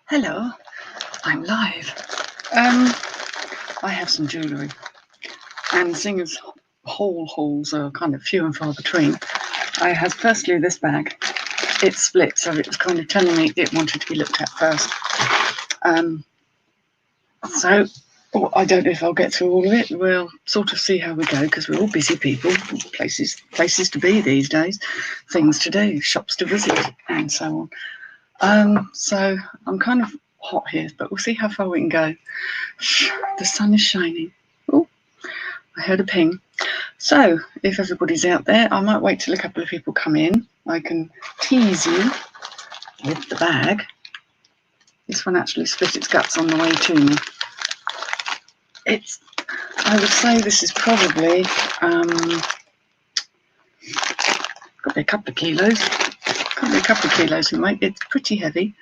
Hello, I'm live. I have some jewellery, and seeing as hauls are kind of few and far between, I had firstly this bag. It's split, so it was kind of telling me it wanted to be looked at first. So I don't know if I'll get through all of it. We'll sort of see how we go because we're all busy people, places to be these days, things to do, shops to visit, and so on. So I'm kind of hot here, but we'll see how far we can go. The sun is shining. Oh, I heard a ping. So if everybody's out there, I might wait till a couple of people come in. I can tease you with the bag. This one actually split its guts on the way to me. I would say this is probably got to be a couple of kilos. Can't be a couple of kilos in weight. It's pretty heavy.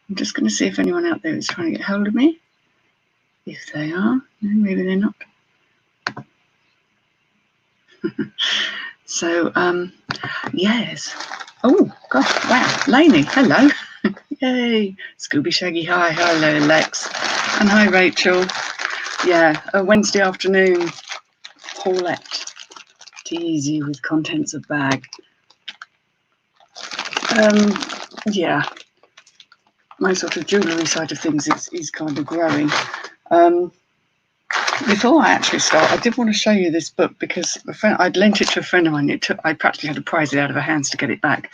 I'm just going to see if anyone out there is trying to get hold of me. If they are, no, maybe they're not. So, yes. Oh, gosh, wow. Lainey, hello. Yay. Scooby Shaggy, hi. Hello, Lex. And hi, Rachel. Yeah, a Wednesday afternoon, Paulette. Tease you with contents of bag. Yeah. My sort of jewellery side of things is kind of growing. Before I actually start, I did want to show you this book because I'd lent it to a friend of mine. I practically had to prize it out of her hands to get it back.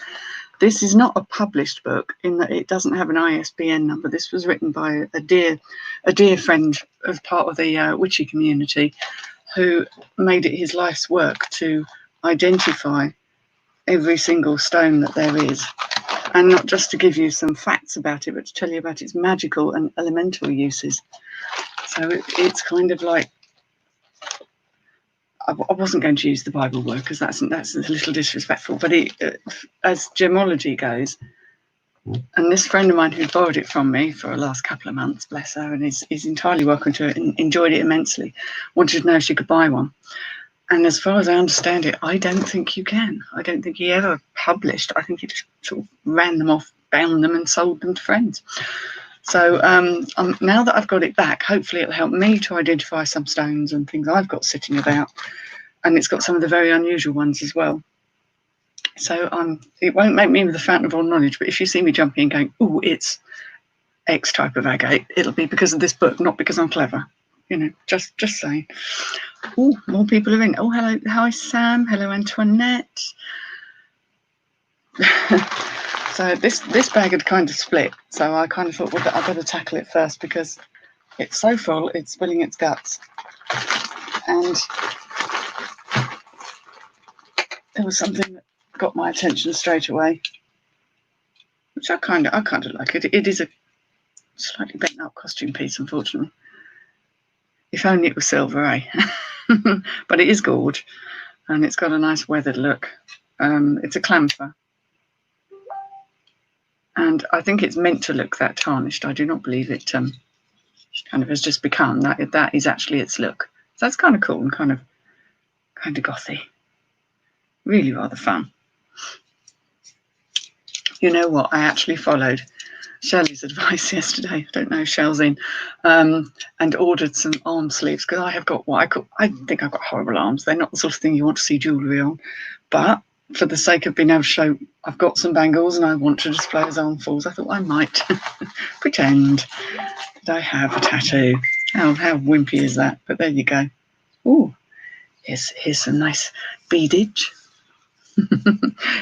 This is not a published book in that it doesn't have an ISBN number. This was written by a dear friend as part of the witchy community who made it his life's work to identify every single stone that there is. And not just to give you some facts about it, but to tell you about its magical and elemental uses. So it's kind of like, I wasn't going to use the Bible word because that's a little disrespectful, but as gemology goes, and this friend of mine who borrowed it from me for the last couple of months, bless her, and is entirely welcome to it and enjoyed it immensely, wanted to know if she could buy one. And as far as I understand it, I don't think you can. I don't think he ever published. I think he just sort of ran them off, bound them and sold them to friends. So now that I've got it back, hopefully it'll help me to identify some stones and things I've got sitting about. And it's got some of the very unusual ones as well. So it won't make me the fountain of all knowledge, but if you see me jumping and going, oh, it's X type of agate, it'll be because of this book, not because I'm clever. You know, just saying. Oh, more people are in. Oh, hello. Hi, Sam. Hello, Antoinette. So this bag had kind of split. So I kind of thought, well, I better tackle it first because it's so full, it's spilling its guts. And there was something that got my attention straight away, which I kind of like. It is a slightly bent up costume piece, unfortunately. If only it was silver, eh? But it is gorge, and it's got a nice weathered look. It's a clamper, and I think it's meant to look that tarnished. I do not believe it kind of has just become that. That is actually its look. So that's kind of cool and kind of gothy. Really rather fun. You know what? I actually followed Shelley's advice yesterday. I don't know if Shell's in, and ordered some arm sleeves because I have got I think I've got horrible arms. They're not the sort of thing you want to see jewellery on, but for the sake of being able to show I've got some bangles and I want to display as armfuls, I thought I might pretend that I have a tattoo. How wimpy is that? But there you go. Oh, here's some nice beadage.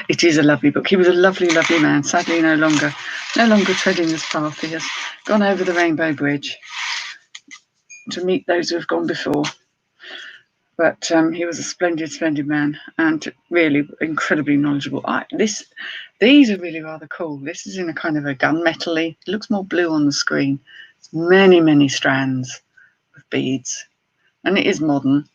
It is a lovely book. He was a lovely, lovely man. Sadly, no longer treading this path. He has gone over the Rainbow Bridge to meet those who have gone before. But he was a splendid, splendid man and really incredibly knowledgeable. These are really rather cool. This is in a kind of a gunmetal-y. It looks more blue on the screen. It's many, many strands of beads. And it is modern,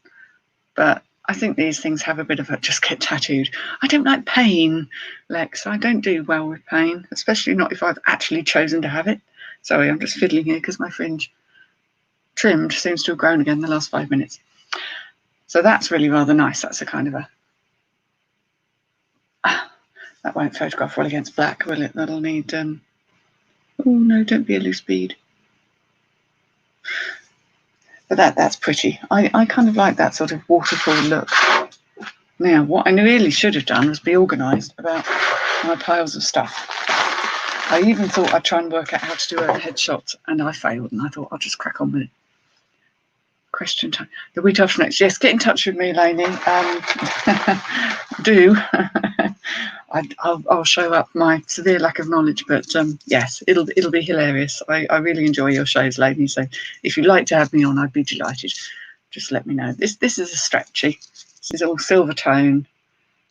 but I think these things have a bit of a just get tattooed. I don't like pain, Lex. I don't do well with pain, especially not if I've actually chosen to have it. Sorry, I'm just fiddling here because my fringe trimmed seems to have grown again in the last 5 minutes. So that's really rather nice. That's a kind of a... that won't photograph well against black, will it? That'll need Oh no, don't be a loose bead. But that's pretty. I kind of like that sort of waterfall look. Now, what I really should have done was be organised about my piles of stuff. I even thought I'd try and work out how to do overhead shots, and I failed, and I thought I'll just crack on with it. Question time. The week after next. Yes, get in touch with me, Lainey. Do. I'll show up my severe lack of knowledge, but yes, it'll be hilarious. I really enjoy your shows, Lainey. So if you'd like to have me on, I'd be delighted. Just let me know. This is a stretchy. This is all silver tone.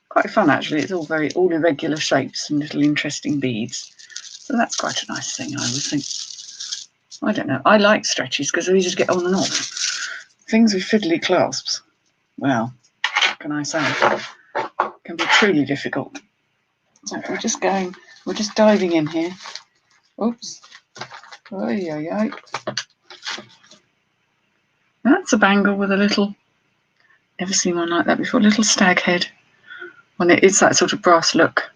Quite fun actually. It's all irregular shapes and little interesting beads. So that's quite a nice thing, I would think. I don't know. I like stretchies because they're easy to get on and off. Things with fiddly clasps, well, what can I say? Can be truly difficult. So we're just diving in here. Oops. Oy. That's a bangle with a little, ever seen one like that before? A little stag head. When it's that sort of brass look.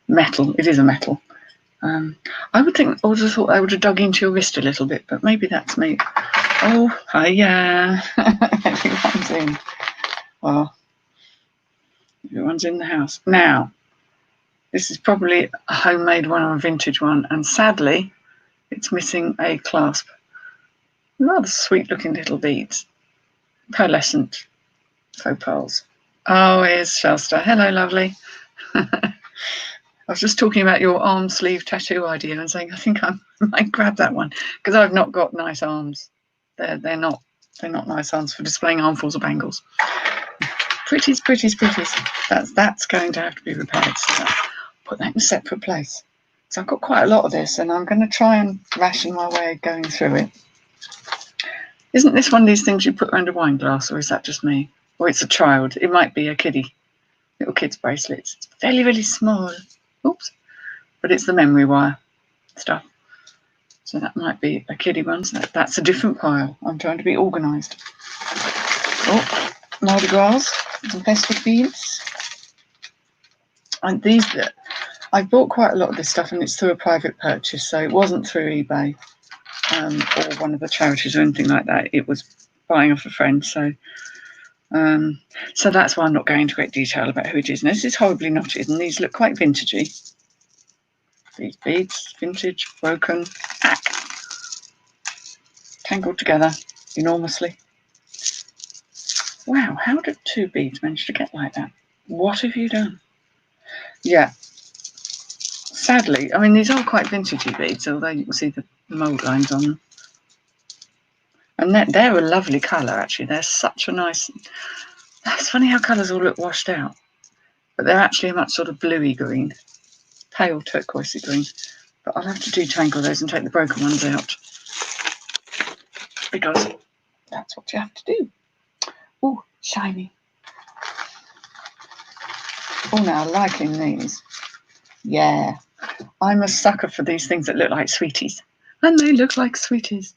Metal, it is a metal. I would have thought I would have dug into your wrist a little bit, but maybe that's me. Oh, hiya. Everyone's in. Well, everyone's in the house. Now, this is probably a homemade one or a vintage one, and sadly, it's missing a clasp. Rather sweet looking little beads. Pearlescent faux pearls. Oh, here's Shasta. Hello, lovely. I was just talking about your arm sleeve tattoo idea and saying I think I might grab that one because I've not got nice arms. They're not nice arms for displaying armfuls of bangles. Pretties. That's going to have to be repaired. So put that in a separate place. So I've got quite a lot of this, and I'm going to try and ration my way of going through it. Isn't this one of these things you put around a wine glass, or is that just me? Or it's a child. It might be a kiddie. Little kids' bracelets. It's very, very small. Oops. But it's the memory wire stuff. So that might be a kiddie one. So that's a different pile. I'm trying to be organised. Oh, Mardi Gras. Some plastic beads. And I bought quite a lot of this stuff, and it's through a private purchase. So it wasn't through eBay or one of the charities or anything like that. It was buying off a friend. So that's why I'm not going into great detail about who it is. And this is horribly knotted, and these look quite vintagey. These beads, vintage, broken, tangled together enormously. Wow, how did two beads manage to get like that? What have you done? Yeah. Sadly, I mean, these are quite vintagey beads, although you can see the mould lines on them. And they're a lovely colour, actually. They're such a nice... It's funny how colours all look washed out. But they're actually a much sort of bluey green. Pale turquoisey green. But I'll have to detangle those and take the broken ones out. Because that's what you have to do. Oh, shiny. Oh, now, liking these. Yeah. I'm a sucker for these things that look like sweeties. And they look like sweeties.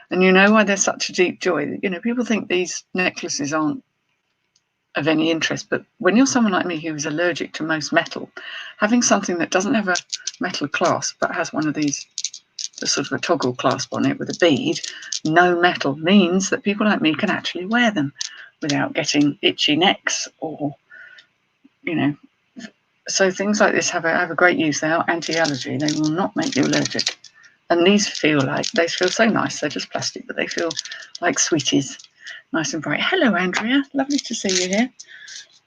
And you know why they're such a deep joy? You know, people think these necklaces aren't of any interest, but when you're someone like me who is allergic to most metal, having something that doesn't have a metal clasp but has one of these, just sort of a toggle clasp on it with a bead, no metal, means that people like me can actually wear them without getting itchy necks or, you know. So things like this have a great use. They are anti-allergy. They will not make you allergic. And these feel so nice. They're just plastic, but they feel like sweeties. Nice and bright. Hello, Andrea. Lovely to see you here.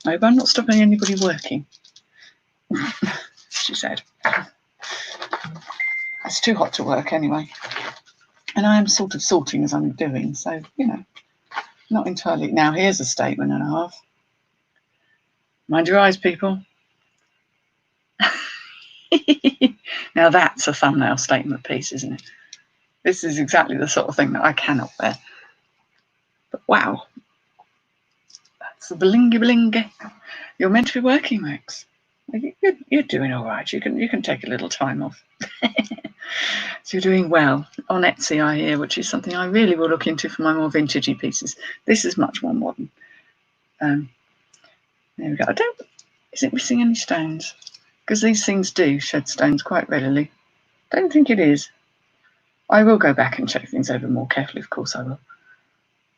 I hope I'm not stopping anybody working, she said. It's too hot to work anyway. And I am sort of sorting as I'm doing, so, you know, not entirely. Now, here's a statement and a half. Mind your eyes, people. Now, that's a thumbnail statement piece, isn't it? This is exactly the sort of thing that I cannot wear. But wow. That's a blingy blingy. You're meant to be working, Max. You're doing all right. You can take a little time off. So you're doing well on Etsy, I hear, which is something I really will look into for my more vintagey pieces. This is much more modern. There we go. Is it missing any stones? Because these things do shed stones quite readily. Don't think it is. I will go back and check things over more carefully, of course I will.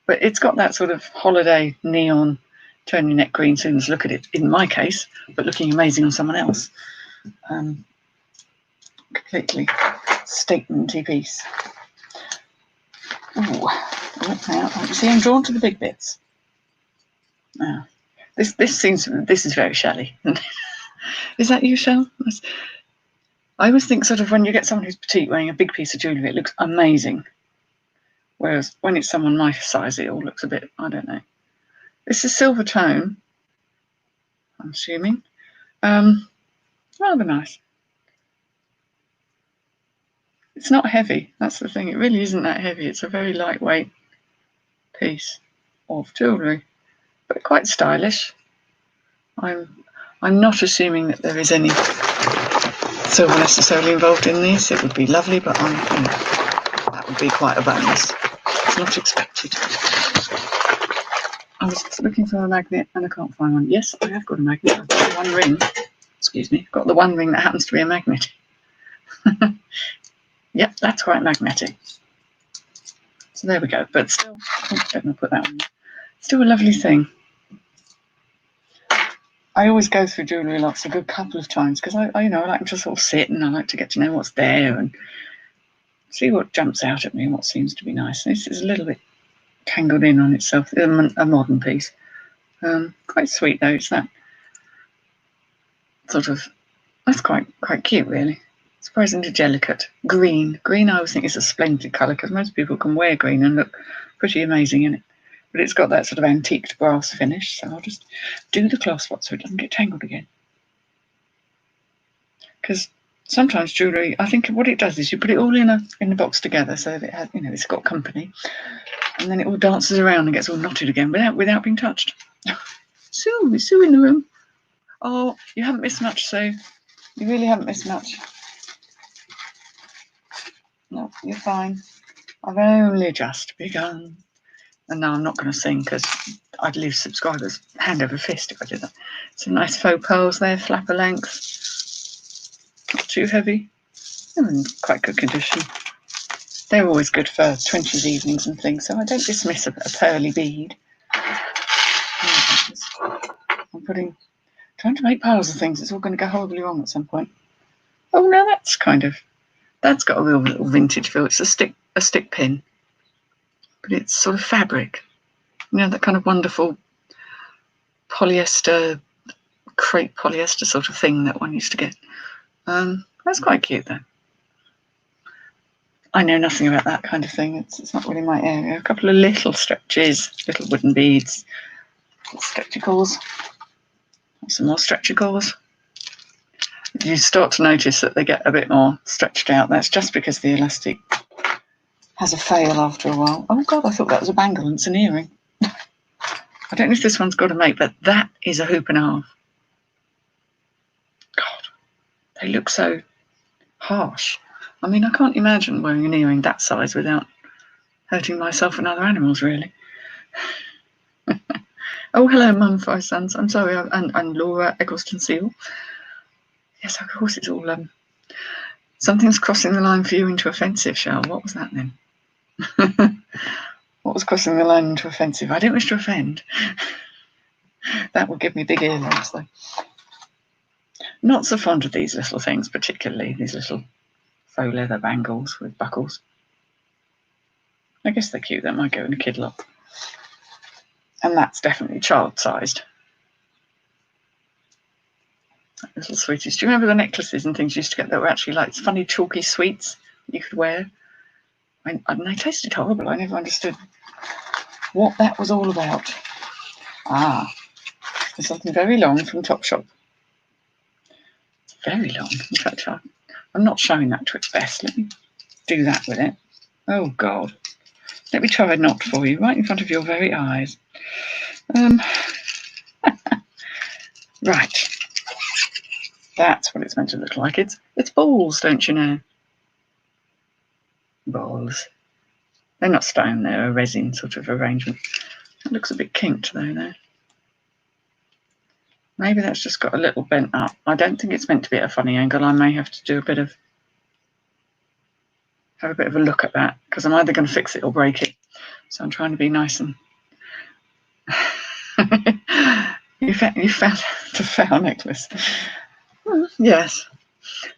But it's got that sort of holiday neon, turn your neck green soon as look at it, in my case, but looking amazing on someone else. Completely statement-y piece. Ooh. You see, I'm drawn to the big bits. Now, this is very Shelley. Is that you, Shell? I always think sort of when you get someone who's petite wearing a big piece of jewellery, it looks amazing. Whereas when it's someone my size, it all looks a bit, I don't know. This is silver tone, I'm assuming. Rather nice. It's not heavy, that's the thing. It really isn't that heavy. It's a very lightweight piece of jewellery, but quite stylish. I'm not assuming that there is any silver necessarily involved in these. It would be lovely, but that would be quite a bonus. It's not expected. I was looking for a magnet and I can't find one. Yes, I have got a magnet. I've got one ring. Excuse me. I've got the one ring that happens to be a magnet. Yep, that's quite magnetic. So there we go. But still, don't want to put that on. Still a lovely thing. I always go through jewellery lots a good couple of times because I like to sort of sit and I like to get to know what's there and see what jumps out at me and what seems to be nice. This is a little bit tangled in on itself. A modern piece. Quite sweet though. It's that sort of, that's quite cute really. Surprisingly delicate. Green I always think is a splendid colour because most people can wear green and look pretty amazing in it. But it's got that sort of antiqued brass finish, so I'll just do the clasp so it doesn't get tangled again. Because sometimes jewellery, I think what it does is you put it all in a box together so that it has, it's got company, and then it all dances around and gets all knotted again without being touched. Sue in the room. Oh, you haven't missed much, Sue. You really haven't missed much. No, you're fine. I've only just begun. And now I'm not going to sing because I'd lose subscribers hand over fist if I did that. Some nice faux pearls there, flapper length. Not too heavy. They're in quite good condition. They're always good for 20s evenings and things, so I don't dismiss a pearly bead. I'm trying to make piles of things. It's all going to go horribly wrong at some point. Oh no, that's got a real little vintage feel. It's a stick pin. But it's sort of fabric, that kind of wonderful polyester, crepe polyester sort of thing that one used to get. That's quite cute though. I know nothing about that kind of thing. It's not really my area. A couple of little stretches, little wooden beads, stretchicles, some more stretchicles. You start to notice that they get a bit more stretched out. That's just because the elastic has a fail after a while. Oh God, I thought that was a bangle and it's an earring. I don't know if this one's got a mate, but that is a hoop and a half. God, they look so harsh. I mean, I can't imagine wearing an earring that size without hurting myself and other animals, really. Oh, hello, Mum, 5 sons. I'm sorry, and Laura Eggleston Seal. Yes, of course, it's all something's crossing the line for you into offensive, Shell. What was that then? What was crossing the line into offensive? I don't wish to offend. That would give me big earlobes, though. Not so fond of these little things, particularly these little faux leather bangles with buckles. I guess they're cute. That might go in a kid look. And that's definitely child-sized. Little sweeties. Do you remember the necklaces and things you used to get that were actually like funny chalky sweets you could wear? And they tasted horrible. I never understood what that was all about. Ah, there's something very long from Topshop. It's very long. In fact, I'm not showing that to its best. Let me do that with it. Oh, God. Let me try a knot for you right in front of your very eyes. Right. That's what it's meant to look like. It's balls, don't you know? Balls. They're not stone, they're a resin sort of arrangement. It looks a bit kinked though there. Maybe that's just got a little bent up. I don't think it's meant to be at a funny angle. I may have to do a bit of have a bit of a look at that, because I'm either going to fix it or break it. So I'm trying to be nice and... you found the foul necklace. Yes.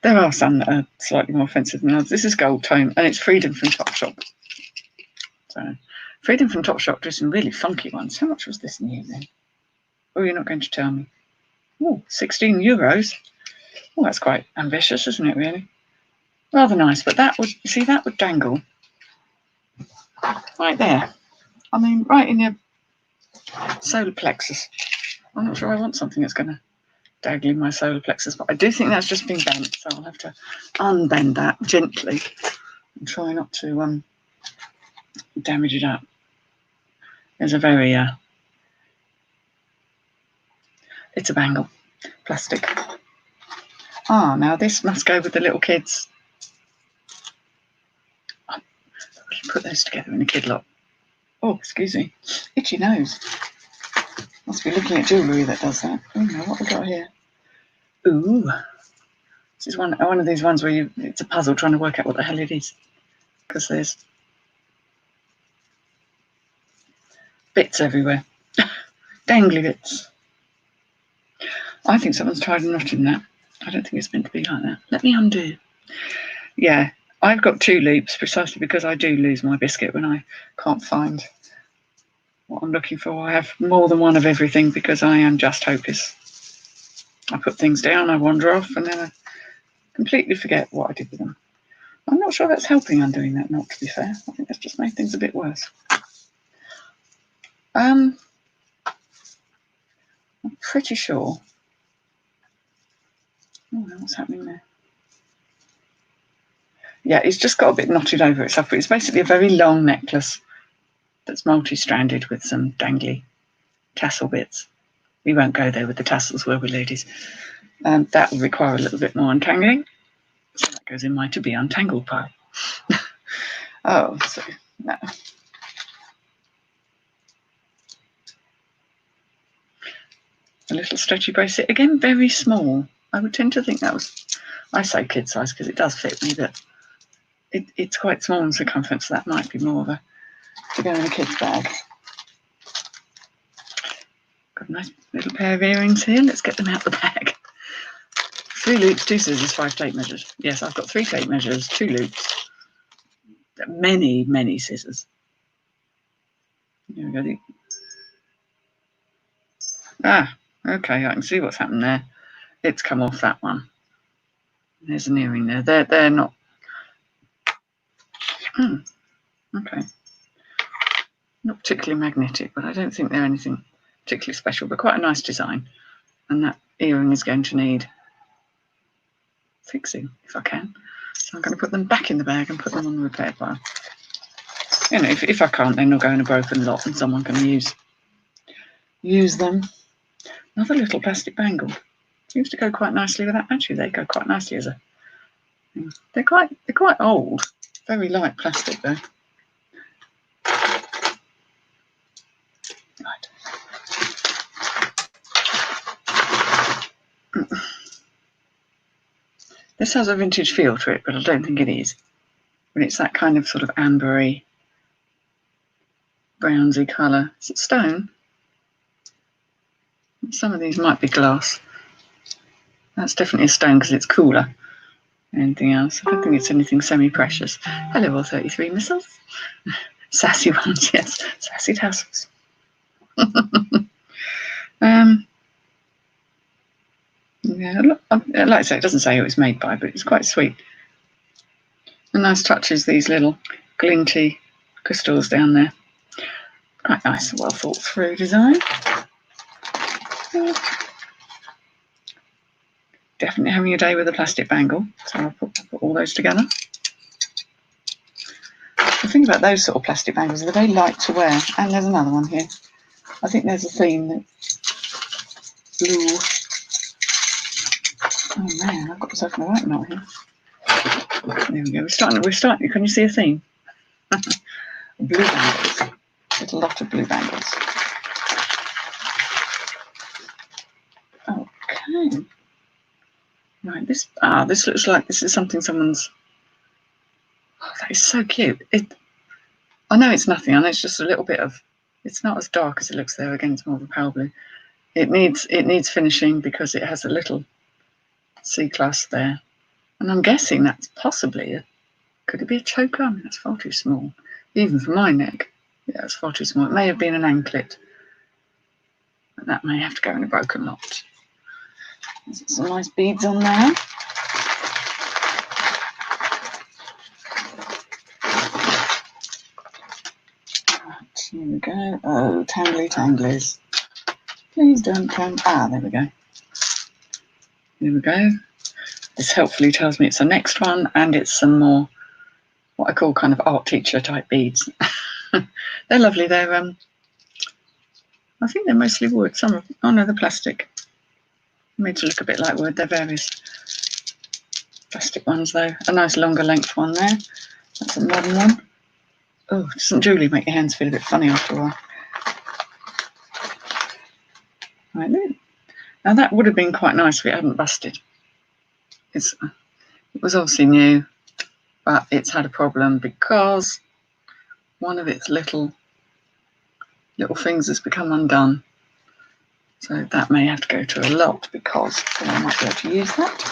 There are some that are slightly more offensive than others. This is gold tone, and it's Freedom from Topshop. So, Freedom from Topshop do some really funky ones. How much was this new then? Oh, you're not going to tell me. Oh, €16. Oh, that's quite ambitious, isn't it, really? Rather nice, but that would, you see, that would dangle right there. I mean, right in your solar plexus. I'm not sure I want something that's going to dangle in my solar plexus, but I do think that's just been bent, so I'll have to unbend that gently and try not to damage it up. There's a very, it's a bangle, plastic. Ah, now this must go with the little kids. I should put those together in a kid lot. Oh, excuse me, itchy nose. Must be looking at jewellery that does that. Oh no, what have we got here? Ooh, this is one of these ones where it's a puzzle trying to work out what the hell it is, because there's bits everywhere, dangly bits. I think someone's tied a knot in that. I don't think it's meant to be like that. Let me undo. Yeah, I've got 2 loops precisely because I do lose my biscuit when I can't find what I'm looking for. I have more than one of everything because I am just hopeless. I put things down, I wander off, and then I completely forget what I did with them. I'm not sure that's helping undoing that knot, to be fair. I think that's just made things a bit worse. I'm pretty sure. Oh, what's happening there? Yeah, it's just got a bit knotted over itself, but it's basically a very long necklace that's multi-stranded with some dangly tassel bits. We won't go there with the tassels, will we, ladies? That will require a little bit more untangling. So that goes in my to be untangled pile. Oh, so no. A little stretchy bracelet. Again, very small. I would tend to think that was, I say kid size because it does fit me, but it's quite small in circumference, so that might be more of a to go in a kid's bag. Got a nice little pair of earrings here. Let's get them out the bag. 3 loops, 2 scissors, 5 tape measures. Yes, I've got 3 tape measures, 2 loops, many, many scissors. Here we go. Ah, okay, I can see what's happened there. It's come off that one. There's an earring there. They're not. Okay. Not particularly magnetic, but I don't think they're anything particularly special, but quite a nice design. And that earring is going to need fixing if I can. So I'm going to put them back in the bag and put them on the repair pile. You know, if I can't, then they'll go in a broken lot and someone can use them. Another little plastic bangle. Seems to go quite nicely with that. Actually, they go quite nicely as a. They're quite old. Very light plastic though. Right. This has a vintage feel to it, but I don't think it is. When it's that kind of sort of ambery, brownsy colour. Is it stone? Some of these might be glass. That's definitely a stone because it's cooler than anything else. I don't think it's anything semi-precious. Hello, all 33 missiles. Sassy ones, yes. Sassy tassels. Yeah, like I say, it doesn't say who it's made by, but it's quite sweet. A nice touch is these little glinty crystals down there. Quite nice, well thought through design. Definitely having a day with a plastic bangle, so I'll put all those together. The thing about those sort of plastic bangles, they're very light to wear. And there's another one here. I think there's a theme that blue. Oh man, I've got myself in the right knot here. There we go. We're starting. Can you see a theme? Blue bangles. There's a lot of blue bangles. Okay. Right. This looks like this is something someone's Oh, that is so cute. I know it's nothing. I know it's just a little bit of. It's not as dark as it looks there. Again, it's more of a pale blue. It needs finishing because it has a little C-class there, and I'm guessing that's possibly could it be a choker? I mean, that's far too small, even for my neck. Yeah, it's far too small. It may have been an anklet, but that may have to go in a broken lot. There's some nice beads on there. Right, here we go. Oh, tanglies. Please don't tangle. Ah, there we go. Here we go. This helpfully tells me it's the next one, and it's some more what I call kind of art teacher type beads. They're lovely. They're I think they're mostly wood. Some of oh no, they're plastic. Made to look a bit like wood. They're various plastic ones though. A nice longer length one there. That's a modern one. Oh, doesn't jewellery make your hands feel a bit funny after a while? Right then. Now that would have been quite nice if it hadn't busted. It was obviously new, but it's had a problem because one of its little things has become undone. So that may have to go to a lot because I might be able to use that.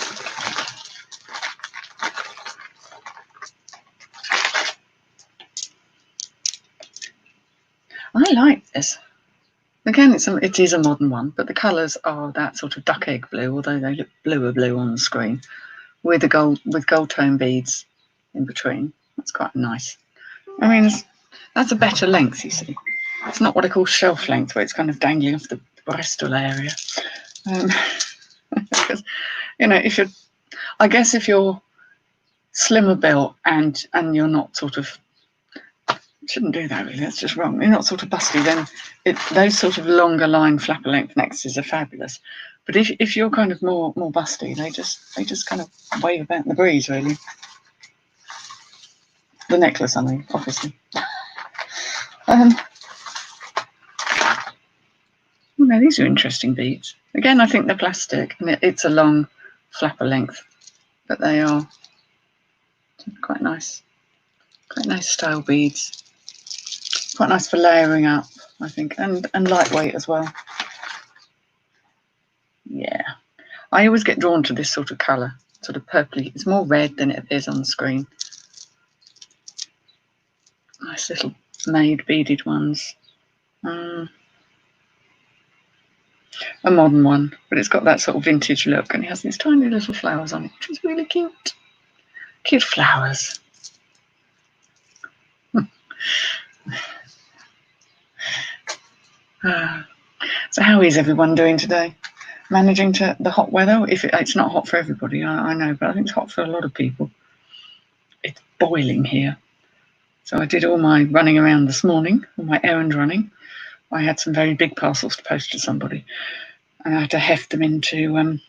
I like this. Again, it is a modern one, but the colours are that sort of duck egg blue, although they look blue on the screen, with gold tone beads in between. That's quite nice. I mean, that's a better length, you see. It's not what I call shelf length, where it's kind of dangling off the Bristol area. Because, I guess if you're slimmer built and you're not sort of, shouldn't do that really, that's just wrong. You're not sort of busty, then those sort of longer line flapper length necklaces are fabulous. But if you're kind of more busty, they just kind of wave about in the breeze, really. The necklace, I mean, obviously. No, these are interesting beads. Again, I think they're plastic, and it's a long flapper length, but they are quite nice style beads. Quite nice for layering up, I think, and lightweight as well. Yeah, I always get drawn to this sort of colour, sort of purpley. It's more red than it appears on the screen. Nice little made beaded ones. A modern one, but it's got that sort of vintage look, and it has these tiny little flowers on it, which is really cute. Cute flowers. So how is everyone doing today? Managing the hot weather? It's not hot for everybody, I know, but I think it's hot for a lot of people. It's boiling here. So I did all my running around this morning, all my errand running. I had some very big parcels to post to somebody, and I had to heft them into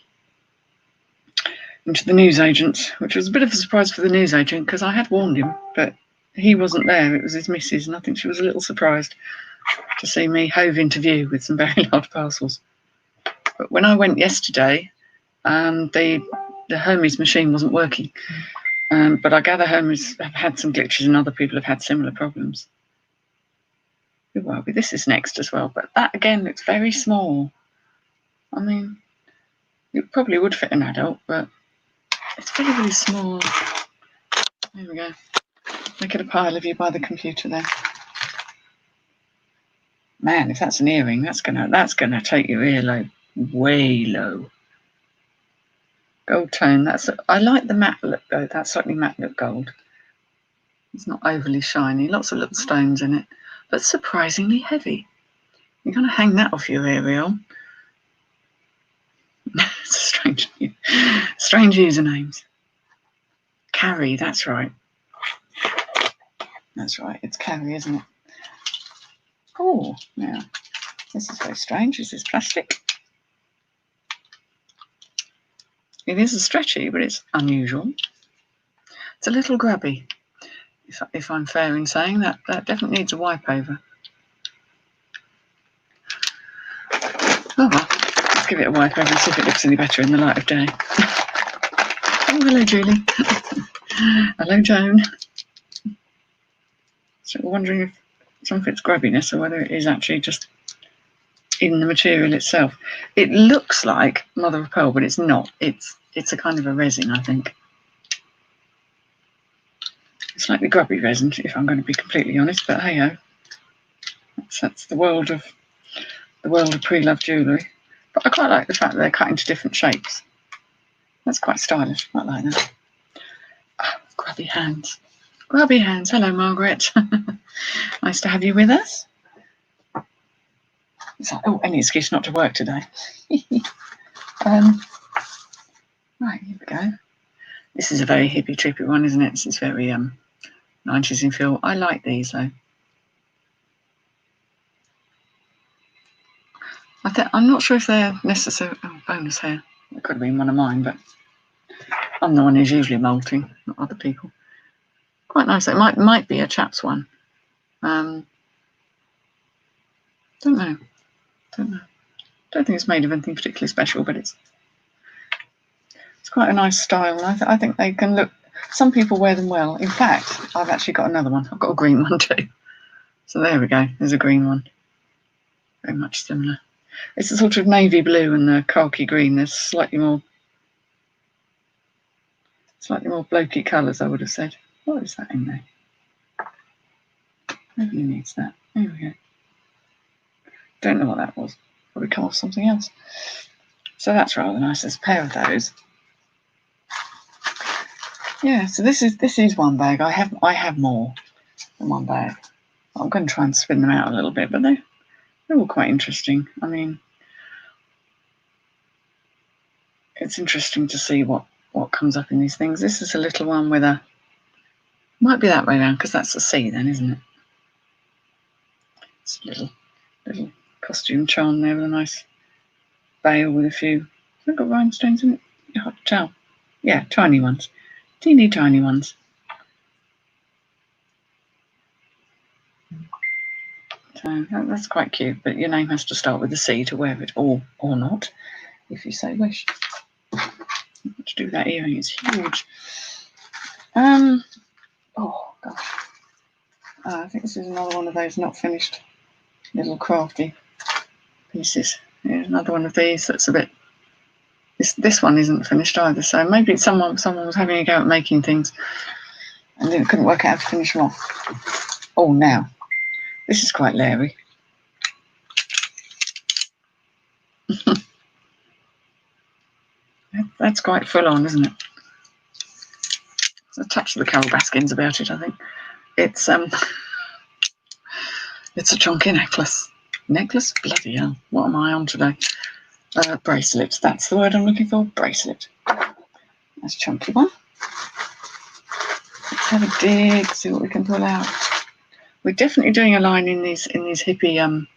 the newsagent, which was a bit of a surprise for the newsagent because I had warned him, but he wasn't there. It was his missus, and I think she was a little surprised to see me hove into view with some very large parcels. But when I went yesterday, the Hermes machine wasn't working. But I gather Hermes have had some glitches and other people have had similar problems. Well, this is next as well, but that again looks very small. I mean, it probably would fit an adult, but it's very, very small. There we go. Look at a pile of you by the computer there. Man, if that's an earring, that's gonna take your earlobe way low. Gold tone. I like the matte look though. That slightly matte look gold. It's not overly shiny. Lots of little stones in it, but surprisingly heavy. You're gonna hang that off your aerial. It's a strange usernames. Carrie, that's right. That's right. It's Carrie, isn't it? Oh, now this is very strange. This is plastic. It is a stretchy, but it's unusual. It's a little grubby, if I'm fair in saying that. That definitely needs a wipe over. Oh well, let's give it a wipe over and see if it looks any better in the light of day. Oh, hello, Julie. Hello, Joan. So we're wondering if some of it's grubbiness or whether it is actually just in the material itself. It looks like mother of pearl, but it's not. It's a kind of a resin, I think. It's like the grubby resin, if I'm going to be completely honest. But hey ho, that's the world of pre-loved jewellery. But I quite like the fact that they're cut into different shapes. That's quite stylish. I like that. Grubby hands. Grubby hands. Hello, Margaret. Nice to have you with us. It's like, oh, any excuse not to work today. Right, here we go. This is a very hippy trippy one, isn't it? This is very 90s in feel. I like these though. I'm not sure if they're necessary. Oh, bonus hair. It could have been one of mine, but I'm the one who's usually molting, not other people. Quite nice. It might be a chap's one. Don't know. Don't think it's made of anything particularly special, but it's quite a nice style. And I think they can look. Some people wear them well. In fact, I've actually got another one. I've got a green one too. So there we go. There's a green one. Very much similar. It's a sort of navy blue and the khaki green. There's slightly more blokey colours, I would have said. What is that in there? Nobody needs that. There we go. Don't know what that was. Probably come off something else. So that's rather nice. There's a pair of those. Yeah, so this is one bag. I have more than one bag. I'm going to try and spin them out a little bit, but they're all quite interesting. I mean, it's interesting to see what comes up in these things. This is a little one with a, might be that way around because that's a C then, isn't it? It's a little costume charm there with a nice veil with a few. Has that got rhinestones in it? You hard to tell. Yeah, tiny ones. Teeny tiny ones. So that's quite cute, but your name has to start with a C to wear it, or not, if you so wish. To do that earring is huge. Oh gosh. I think this is another one of those not finished little crafty pieces. Here's another one of these that's a bit. This one isn't finished either, so maybe it's someone was having a go at making things and then couldn't work out how to finish them off. Oh, now this is quite leery. That's quite full on, isn't it? There's a touch of the Carol Baskins about it, I think. It's a chunky necklace. Necklace? Bloody hell. What am I on today? Bracelets. That's the word I'm looking for. Bracelet. That's a chunky one. Let's have a dig, see what we can pull out. We're definitely doing a line in these hippie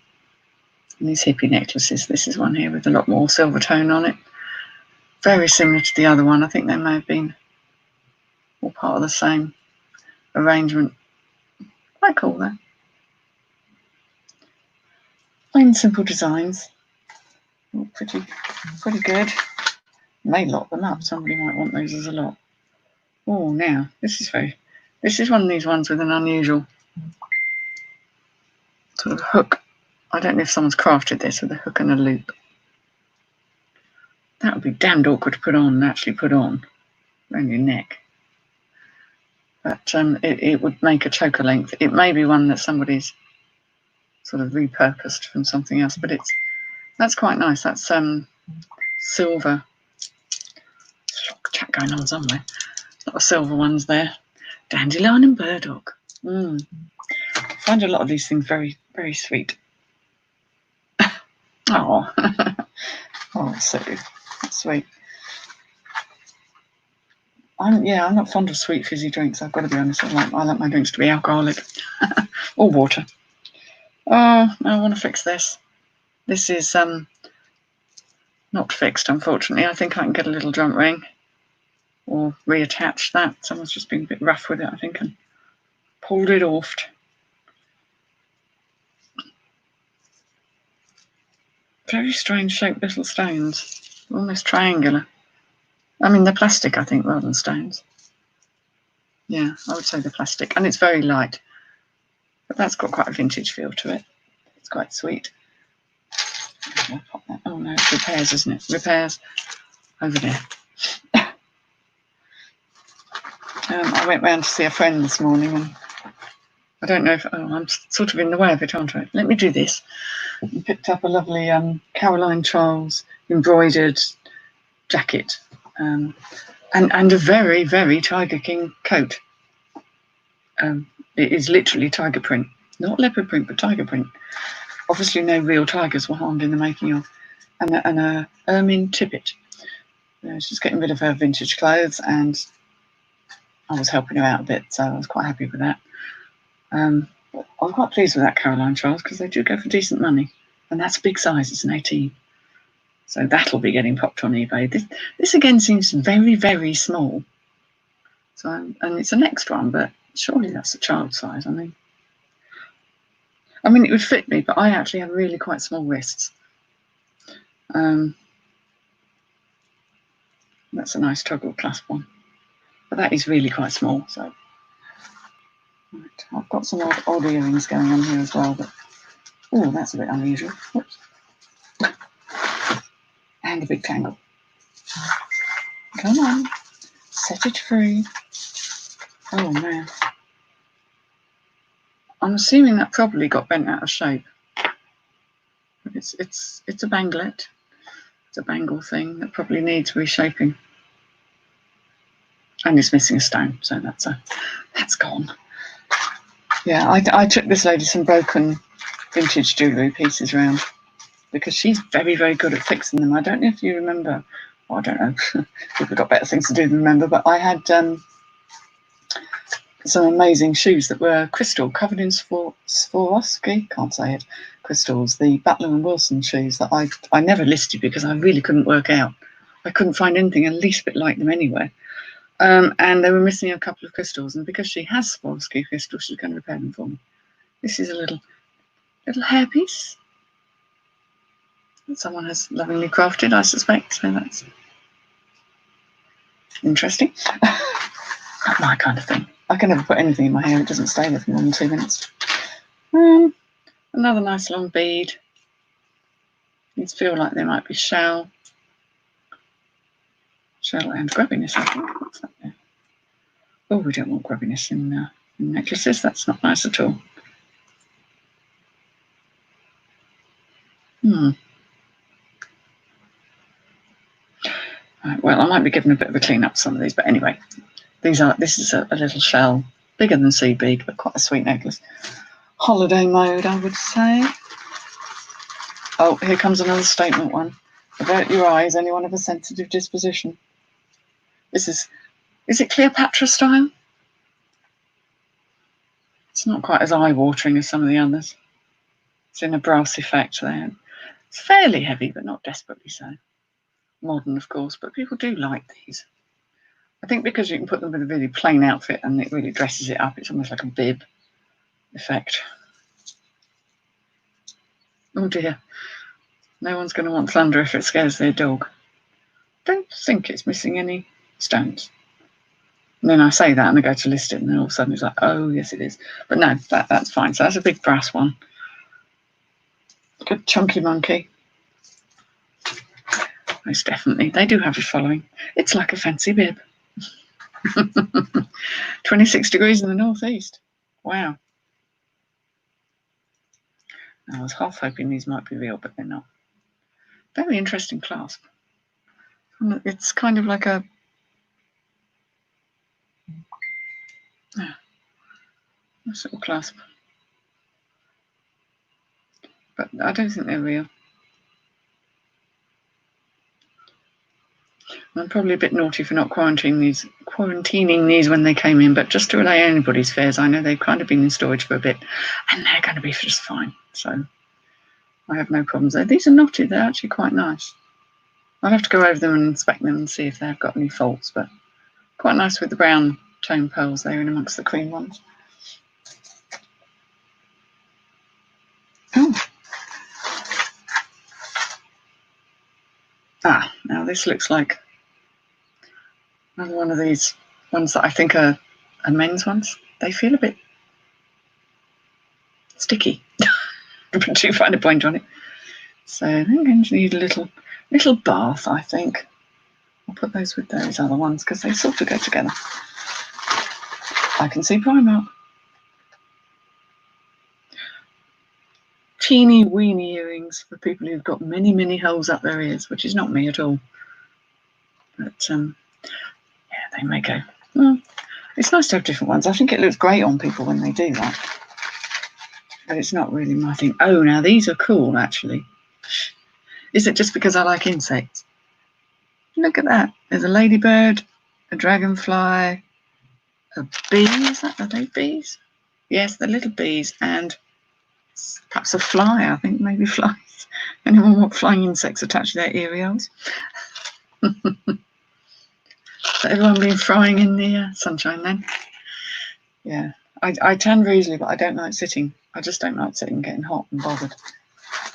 necklaces. This is one here with a lot more silver tone on it. Very similar to the other one. I think they may have been all part of the same arrangement. Quite cool though. Plain simple designs. Oh, pretty good. May lot them up. Somebody might want those as a lot. Oh, now this is one of these ones with an unusual sort of hook. I don't know if someone's crafted this with a hook and a loop. That would be damned awkward to put on and actually put on around your neck. But it would make a choker length. It may be one that somebody's sort of repurposed from something else, but that's quite nice. That's silver. Chat going on somewhere. A lot of silver ones there. Dandelion and burdock. I find a lot of these things very, very sweet. Oh, that's sweet. I'm not fond of sweet fizzy drinks. I've got to be honest. I like my drinks to be alcoholic or water. Oh, I want to fix this. This is not fixed, unfortunately. I think I can get a little jump ring or reattach that. Someone's just been a bit rough with it, I think, and pulled it off. Very strange shaped little stones, almost triangular. I mean, they're plastic, I think, rather than stones. Yeah, I would say they're plastic, and it's very light. but that's got quite a vintage feel to it. It's quite sweet. I'll pop that. Oh no, it's repairs, isn't it? Repairs over there. I went round to see a friend this morning, and I don't know if I'm sort of in the way of it, aren't I? Let me do this. I picked up a lovely Caroline Charles embroidered jacket, and a very, very Tiger King coat. It is literally tiger print, not leopard print, but tiger print. Obviously, no real tigers were harmed in the making of, and a ermine tippet. She's getting rid of her vintage clothes, and I was helping her out a bit, so I was quite happy with that. I'm quite pleased with that Caroline Charles because they do go for decent money, and that's a big size. It's an 18, so that'll be getting popped on eBay. This again seems very, very small. So and it's an extra one, but surely that's a child size. I mean, it would fit me, but I actually have really quite small wrists. That's a nice toggle clasp one, but that is really quite small. So right, I've got some odd earrings going on here as well, but oh, that's a bit unusual. Whoops. And a big tangle. Come on, set it free. Oh man, I'm assuming that probably got bent out of shape. It's a banglet. It's a bangle thing that probably needs reshaping. And it's missing a stone, so that's gone. Yeah, I took this lady some broken vintage jewellery pieces around because she's very, very good at fixing them. I don't know if you remember. Well, I don't know. People got better things to do than remember, but I had some amazing shoes that were crystal, covered in Swarovski, can't say it, crystals, the Butler and Wilson shoes that I never listed because I really couldn't work out. I couldn't find anything a least bit like them anywhere. And they were missing a couple of crystals, and because she has Swarovski crystals, she's going to repair them for me. This is a little hairpiece that someone has lovingly crafted, I suspect, so that's interesting. Not my kind of thing. I can never put anything in my hair, it doesn't stay there for more than 2 minutes. Another nice long bead. These feel like they might be shell and grubbiness, I think. What's that there? Oh, we don't want grubbiness in necklaces. That's not nice at all. Right, well, I might be giving a bit of a clean up to some of these, but anyway, this is a little shell, bigger than sea bead, but quite a sweet necklace. Holiday mode, I would say. Oh, here comes another statement one. Avert your eyes, anyone of a sensitive disposition. Is it Cleopatra style? It's not quite as eye-watering as some of the others. It's in a brass effect there. It's fairly heavy, but not desperately so. Modern, of course, but people do like these. I think because you can put them with a really plain outfit and it really dresses it up. It's almost like a bib effect. Oh dear. No one's going to want thunder if it scares their dog. Don't think it's missing any stones. And then I say that and I go to list it and then all of a sudden it's like, oh, yes, it is. But no, that's fine. So that's a big brass one. Good chunky monkey. Most definitely. They do have a following. It's like a fancy bib. 26 degrees in the northeast. Wow. I was half hoping these might be real, but they're not. Very interesting clasp. It's kind of like a nice little clasp. But I don't think they're real. I'm probably a bit naughty for not quarantining these when they came in, but just to allay anybody's fears, I know they've kind of been in storage for a bit and they're going to be just fine. So I have no problems there. These are knotted, they're actually quite nice. I'll have to go over them and inspect them and see if they've got any faults, but quite nice with the brown tone pearls there in amongst the cream ones. Oh. Now this looks like another one of these ones that I think are men's ones. They feel a bit sticky. Put too fine a point on it. So I'm going to need a little bath, I think. I'll put those with those other ones because they sort of go together. I can see Primark. Teeny weeny earrings for people who've got many, many holes up their ears, which is not me at all. But yeah, they may go. Well, it's nice to have different ones. I think it looks great on people when they do that. But it's not really my thing. Oh, now these are cool, actually. Is it just because I like insects? Look at that. There's a ladybird, a dragonfly, a bee. Are they bees? Yes, they're little bees, and perhaps a fly. I think maybe flies. Anyone want flying insects attached to their areoles? So everyone been frying in the sunshine then? Yeah, I tan very easily, but I don't like sitting. I just don't like sitting getting hot and bothered.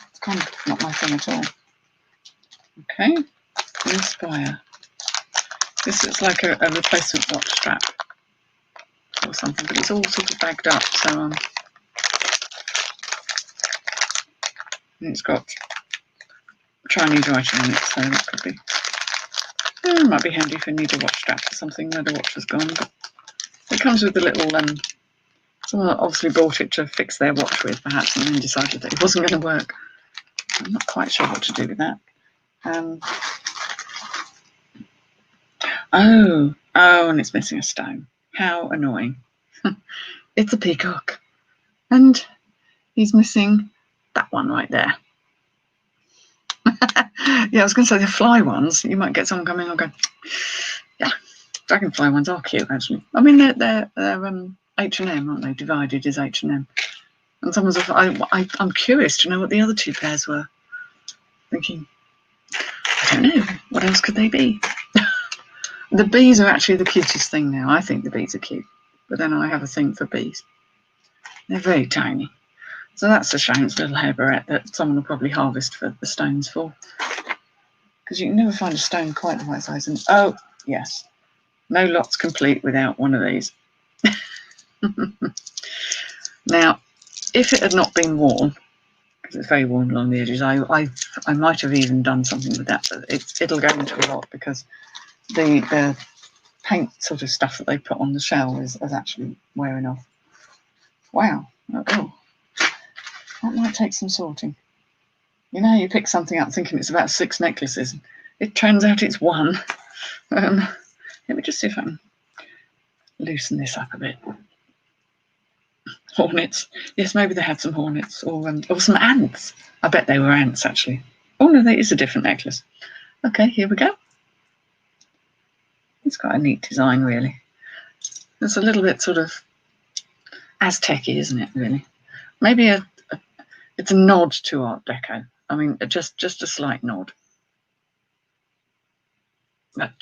It's kind of not my thing at all. Okay, Inspire. This looks like a replacement watch strap or something, but it's all sort of bagged up. So and it's got Chinese writing on it, so that could be. It might be handy if I need a watch strap or something where the watch has gone. But it comes with a little. Someone obviously bought it to fix their watch with, perhaps, and then decided that it wasn't going to work. I'm not quite sure what to do with that. Oh, and it's missing a stone. How annoying. It's a peacock. And he's missing that one right there. Yeah, I was going to say the fly ones. You might get someone coming and go, yeah, dragonfly ones are cute, actually. I mean, they're H&M, aren't they? Divided is H&M. And someone's I'm curious to know what the other two pairs were. Thinking, I don't know, what else could they be? The bees are actually the cutest thing now. I think the bees are cute, but then I have a thing for bees. They're very tiny. So that's a shame. It's a little hair barrette that someone will probably harvest for the stones for. Because you can never find a stone quite the right size. And oh, yes, no lot's complete without one of these. Now, if it had not been worn, because it's very worn along the edges, I might have even done something with that, but it'll go into a lot because the paint sort of stuff that they put on the shell is actually wearing off. Wow. Oh, that might take some sorting. You know, you pick something up thinking it's about 6 necklaces. It turns out it's one. Let me just see if I can loosen this up a bit. Hornets. Yes, maybe they had some hornets or some ants. I bet they were ants, actually. Oh, no, that is a different necklace. Okay, here we go. It's quite a neat design, really. It's a little bit sort of Aztec-y, isn't it, really? Maybe it's a nod to Art Deco. I mean, just a slight nod. But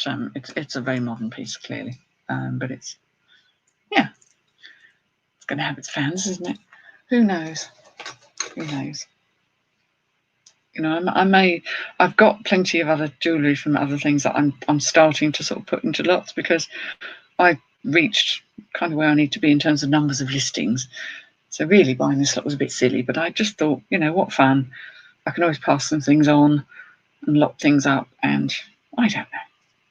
it's a very modern piece, clearly. But it's going to have its fans, isn't it? Who knows? Who knows? You know, I've got plenty of other jewellery from other things that I'm starting to sort of put into lots because I reached kind of where I need to be in terms of numbers of listings. So really buying this lot was a bit silly, but I just thought, you know, what fun. I can always pass some things on and lock things up and, I don't know,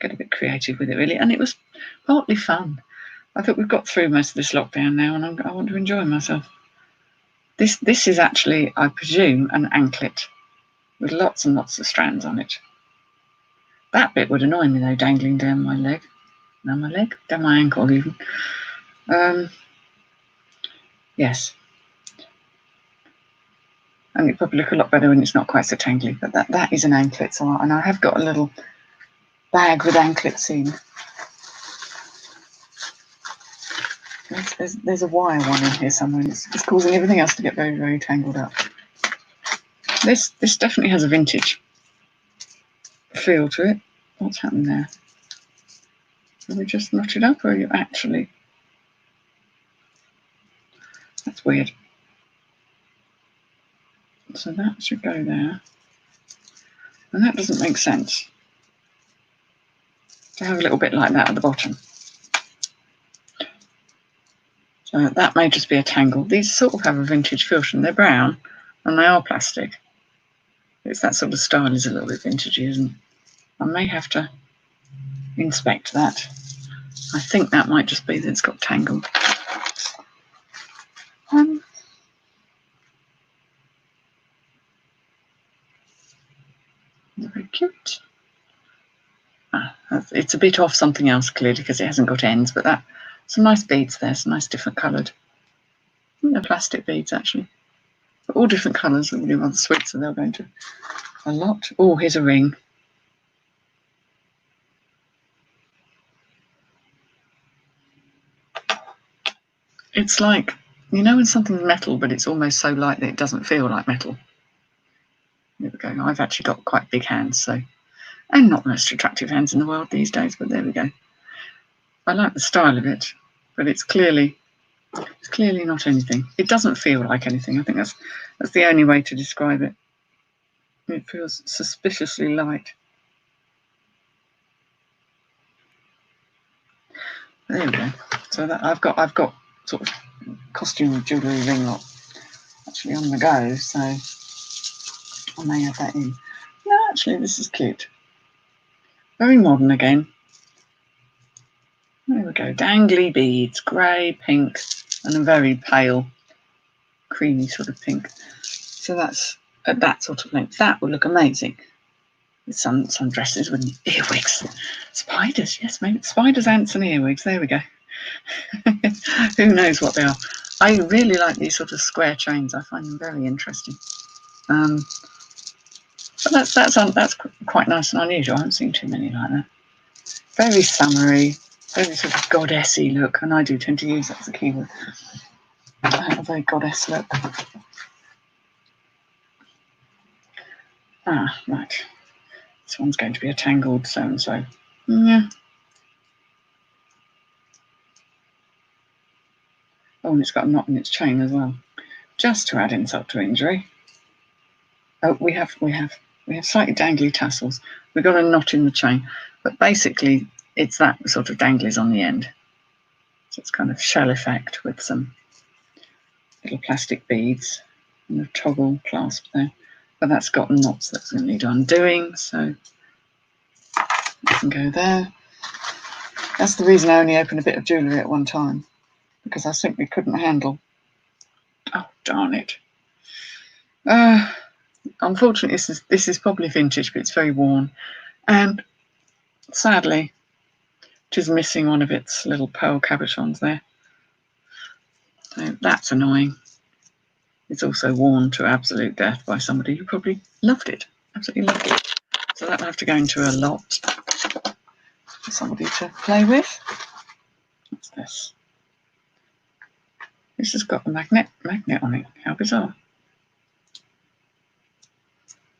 get a bit creative with it, really. And it was partly fun. I thought we've got through most of this lockdown now and I want to enjoy myself. This is actually, I presume, an anklet with lots and lots of strands on it. That bit would annoy me, though, dangling down my leg. Down my leg? Down my ankle, even. Yes. And it probably look a lot better when it's not quite so tangly, but that is an anklet. So, and I have got a little bag with anklets in. There's a wire one in here somewhere. It's causing everything else to get very, very tangled up. This definitely has a vintage feel to it. What's happened there? Have we just knot it up, or are you actually? That's weird. So that should go there. And that doesn't make sense to have a little bit like that at the bottom. So that may just be a tangle. These sort of have a vintage feel to them. They're brown and they are plastic. It's that sort of style is a little bit vintagey, isn't it? I may have to inspect that. I think that might just be that it's got tangled. Very cute. It's a bit off something else clearly because it hasn't got ends, but that some nice beads there, some nice different coloured. I think they're plastic beads actually, but all different colours. Really rather sweet, so they'll go into a lot. Oh, here's a ring. It's like, you know when something's metal but it's almost so light that it doesn't feel like metal. There we go. I've actually got quite big hands, so, and not the most attractive hands in the world these days, but there we go. I like the style of it, but it's clearly not anything. It doesn't feel like anything. I think that's the only way to describe it. It feels suspiciously light. There we go. So that I've got sort of costume jewellery ring lot actually on the go, so I may add that in. No, actually this is cute. Very modern again. There we go. Dangly beads, grey, pink, and a very pale, creamy sort of pink. So that's at that sort of length. That would look amazing with some dresses, wouldn't it? Earwigs. Spiders, yes, maybe spiders, ants and earwigs. There we go. Who knows what they are. I really like these sort of square chains. I find them very interesting. But that's quite nice and unusual. I haven't seen too many like that. Very summery, very sort of goddessy look, and I do tend to use that as a keyword. I have a very goddess look. Right. This one's going to be a tangled so-and-so. Yeah. Oh, and it's got a knot in its chain as well. Just to add insult to injury. Oh, we have slightly dangly tassels. We've got a knot in the chain, but basically it's that sort of danglies on the end. So it's kind of shell effect with some little plastic beads and a toggle clasp there. But that's got knots that's going to need undoing, so we can go there. That's the reason I only opened a bit of jewellery at one time, because I simply couldn't handle. Oh, darn it. Unfortunately, this is probably vintage, but it's very worn. And sadly, it is missing one of its little pearl cabochons there. So that's annoying. It's also worn to absolute death by somebody who probably loved it. Absolutely loved it. So that'll have to go into a lot for somebody to play with. What's this? This has got a magnet on it. How bizarre.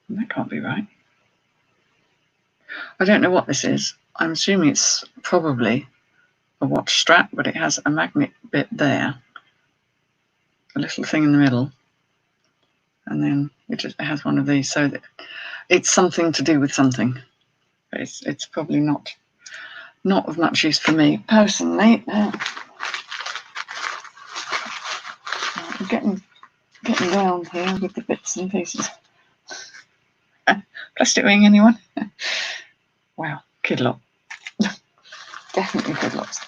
That can't be right. I don't know what this is. I'm assuming it's probably a watch strap, but it has a magnet bit there. A little thing in the middle. And then it has one of these, so that it's something to do with something. But it's probably not of much use for me personally. I'm getting down here with the bits and pieces. Plastic ring, anyone? Wow, kid lot. Definitely kid lots.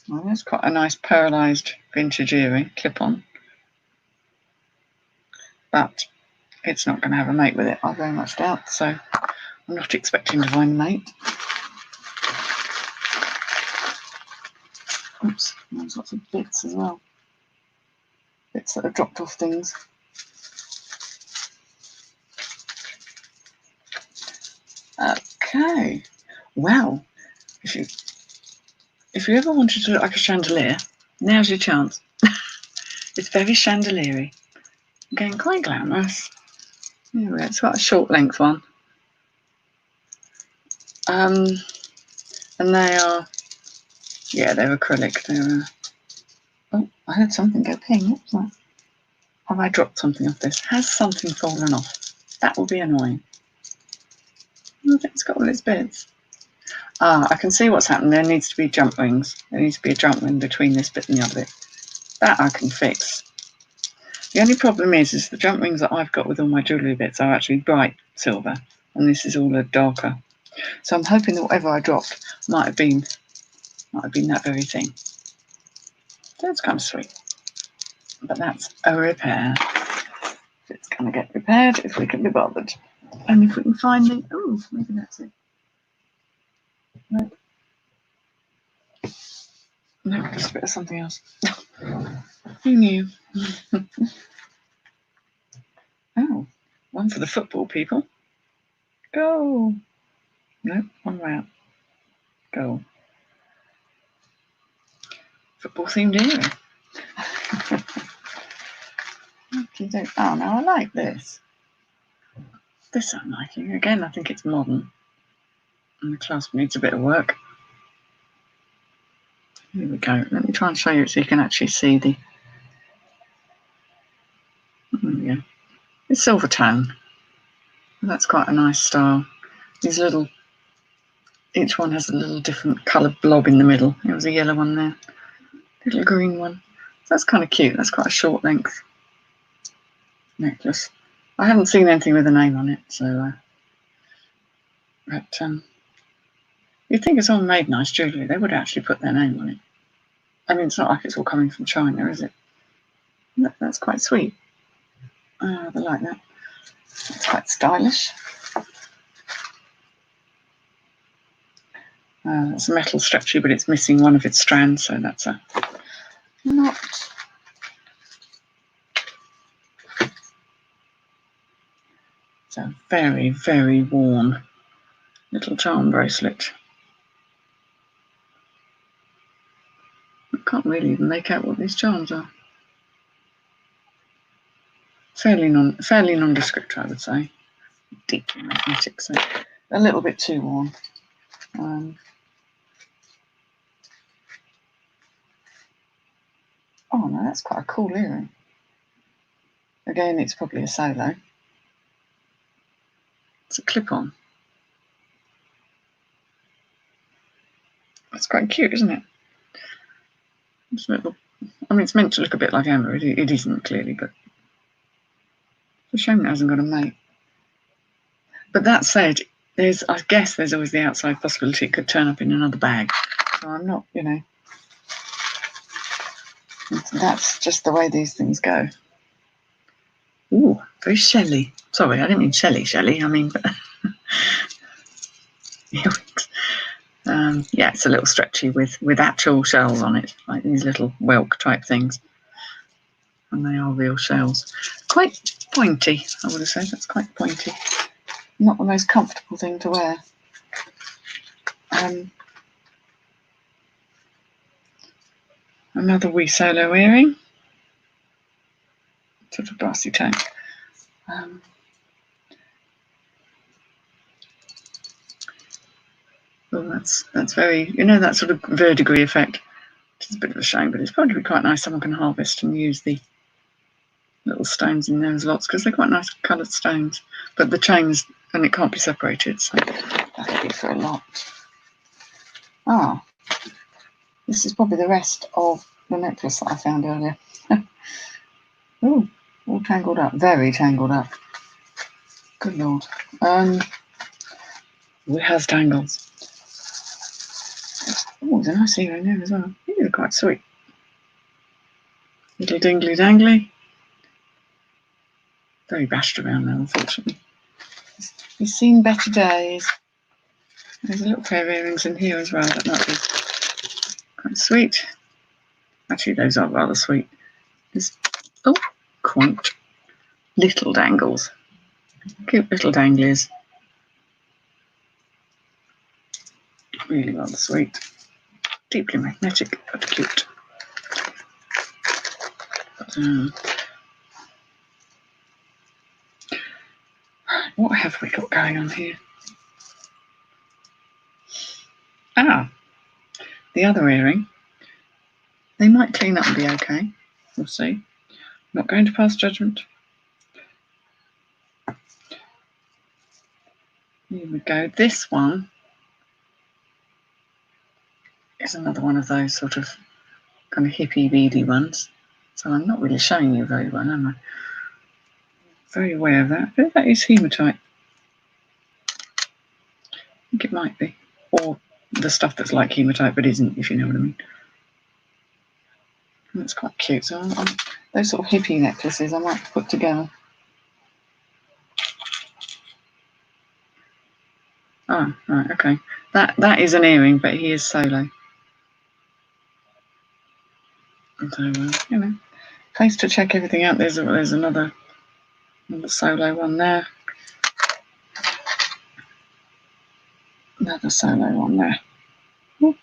Well, there's quite a nice pearlised vintage earring clip-on. But it's not going to have a mate with it, I very much doubt, so I'm not expecting to find a mate. Oops, there's lots of bits as well. Bits that have dropped off things. Okay. Wow. If you ever wanted to look like a chandelier, now's your chance. It's very chandelier-y. Again, quite glamorous. There we go. It's got a short length one. And they are, yeah, they're acrylic. They're. Oh, I heard something go ping. What's that? Have I dropped something off this? Has something fallen off? That would be annoying. I think it's got all its bits. I can see what's happened. There needs to be jump rings. There needs to be a jump ring between this bit and the other bit. That I can fix. The only problem is the jump rings that I've got with all my jewellery bits are actually bright silver, and this is all a darker. So I'm hoping that whatever I dropped might have been that very thing. That's kind of sweet. But that's a repair. It's going to get repaired if we can be bothered. And if we can find the... Oh, maybe that's it. No. No, just a bit of something else. Who knew? Oh, one for the football people. Go. No, one way out. Go. Football themed earring. Oh, now I like this. This I'm liking. Again, I think it's modern. And the clasp needs a bit of work. Here we go. Let me try and show you it so you can actually see the... There we go. It's silver tone. That's quite a nice style. These little... Each one has a little different coloured blob in the middle. There was a yellow one there. Little green one. So that's kind of cute. That's quite a short length necklace. I haven't seen anything with a name on it, so... but you'd think if someone made nice jewellery, they would actually put their name on it. I mean, it's not like it's all coming from China, is it? That's quite sweet. I rather like that. It's quite stylish. It's a metal stretchy, but it's missing one of its strands, so that's a not. It's a very, very worn little charm bracelet. I can't really even make out what these charms are. Fairly nondescript, I would say. Deeply magnetic, so a little bit too worn. Oh no, that's quite a cool earring. Again, it's probably a solo. It's a clip-on. That's quite cute, isn't it? It's a little, I mean, it's meant to look a bit like amber. It isn't clearly, but it's a shame it hasn't got a mate. But that said, I guess there's always the outside possibility it could turn up in another bag. So I'm not, that's just the way these things go. Ooh, very shelly. Sorry, I didn't mean shelly. I mean, yeah, it's a little stretchy with actual shells on it, like these little whelk type things. And they are real shells. Quite pointy, I would have said. That's quite pointy. Not the most comfortable thing to wear. Another wee solo earring. Sort of brassy tone. Well, that's very, that sort of verdigris effect. Which is a bit of a shame, but it's probably quite nice. Someone can harvest and use the little stones in there as lots, because they're quite nice coloured stones. But the chains, and it can't be separated, so that'll be for a lot. This is probably the rest of the necklace that I found earlier. Oh, all tangled up, very tangled up. Good Lord. It has tangles. Oh, there's a nice earring there as well. These are quite sweet. Little dingly dangly. Very bashed around now, unfortunately. He's seen better days. There's a little pair of earrings in here as well that might be quite sweet. Actually, those are rather sweet. Quaint little dangles. Cute little danglies. Really rather sweet. Deeply magnetic, but cute. What have we got going on here? The other earring. They might clean up and be okay. We'll see. Not going to pass judgment. Here we go. This one is another one of those sort of kind of hippie beady ones. So I'm not really showing you very well, am I? Very aware of that. I think that is hematite. I think it might be. Or the stuff that's like hematite but isn't, if you know what I mean. And it's quite cute. So those sort of hippie necklaces I might put together. Oh, right, okay. That is an earring, but he is solo. So, you know, place to check everything out. There's another solo one there. Another solo one there. Ooh.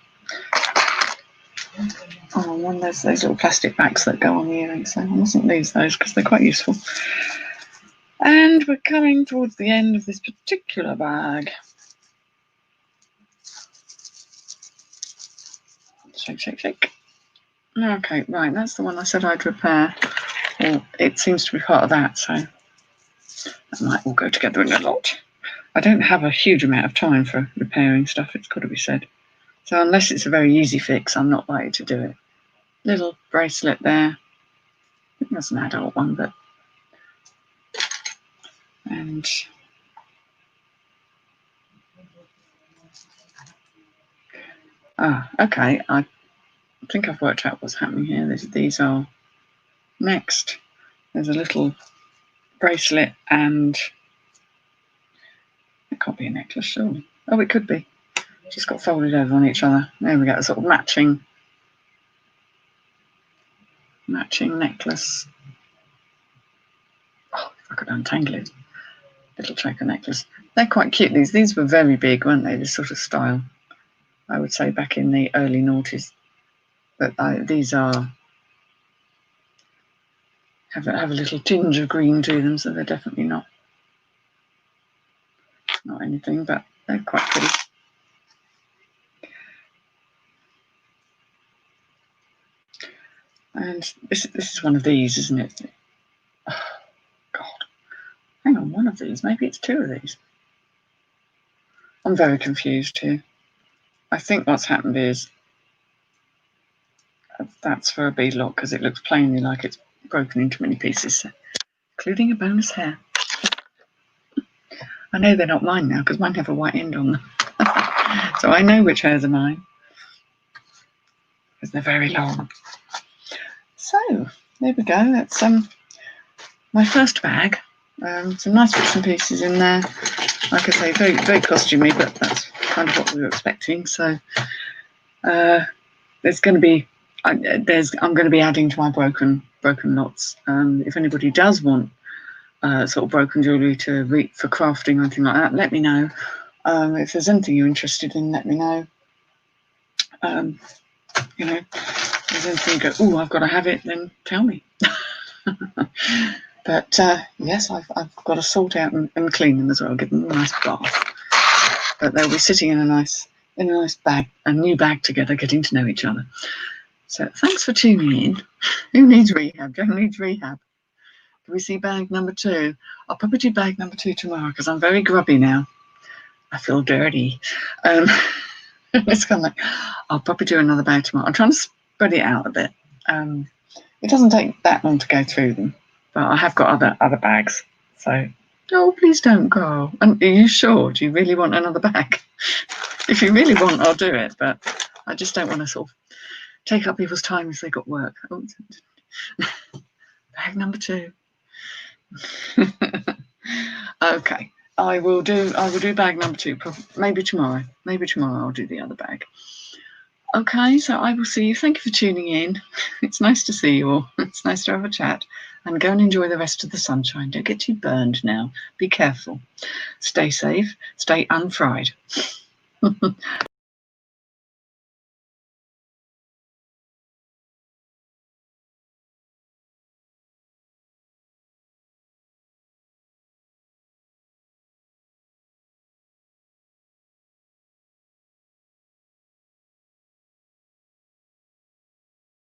Oh, and one of those little plastic bags that go on the earrings. So I mustn't lose those because they're quite useful. And we're coming towards the end of this particular bag. Shake, shake, shake. Okay, right, that's the one I said I'd repair. Well, it seems to be part of that, so that might all go together in a lot. I don't have a huge amount of time for repairing stuff, it's got to be said. So unless it's a very easy fix, I'm not likely to do it. Little bracelet there. I think that's an adult one, but... And... okay, I think I've worked out what's happening here. These are... Next, there's a little bracelet and... It can't be a necklace, surely. Oh, it could be. Just got folded over on each other. There we go, a sort of matching necklace. Oh, if I could untangle it. Little choker necklace. They're quite cute. These were very big, weren't they? This sort of style, I would say, back in the early noughties. But these are have a little tinge of green to them, so they're definitely not anything, but they're quite pretty. And this is one of these, isn't it? Oh, God. Hang on, one of these. Maybe it's two of these. I'm very confused here. I think what's happened is that's for a bead lock because it looks plainly like it's broken into many pieces, including a bonus hair. I know they're not mine now because mine have a white end on them. So I know which hairs are mine because they're very long. So there we go. That's my first bag. Some nice bits and pieces in there. Like I say, very, very costumey, but that's kind of what we were expecting. So there's going to be I'm going to be adding to my broken lots. If anybody does want sort of broken jewellery for crafting or anything like that, let me know. If there's anything you're interested in, let me know. You know, if there's anything you go, oh, I've got to have it, then tell me. But yes, I've got to sort out and clean them as well, give them a nice bath. But they'll be sitting in a nice bag, a new bag together, getting to know each other. So thanks for tuning in. Who needs rehab? Joe needs rehab. Do we see bag number 2? I'll probably do bag number 2 tomorrow because I'm very grubby now. I feel dirty. It's kind of like, I'll probably do another bag tomorrow. I'm trying to spread it out a bit. It doesn't take that long to go through them, but I have got other bags. So, oh, please don't go. And are you sure? Do you really want another bag? If you really want, I'll do it, but I just don't want to sort of take up people's time if they've got work. Oh, bag number 2. Okay, I will do bag number 2. Maybe tomorrow. I'll do the other bag. Okay, so I will see you. Thank you for tuning in. It's nice to see you all. It's nice to have a chat. And go and enjoy the rest of the sunshine. Don't get too burned now. Be careful. Stay safe. Stay unfried.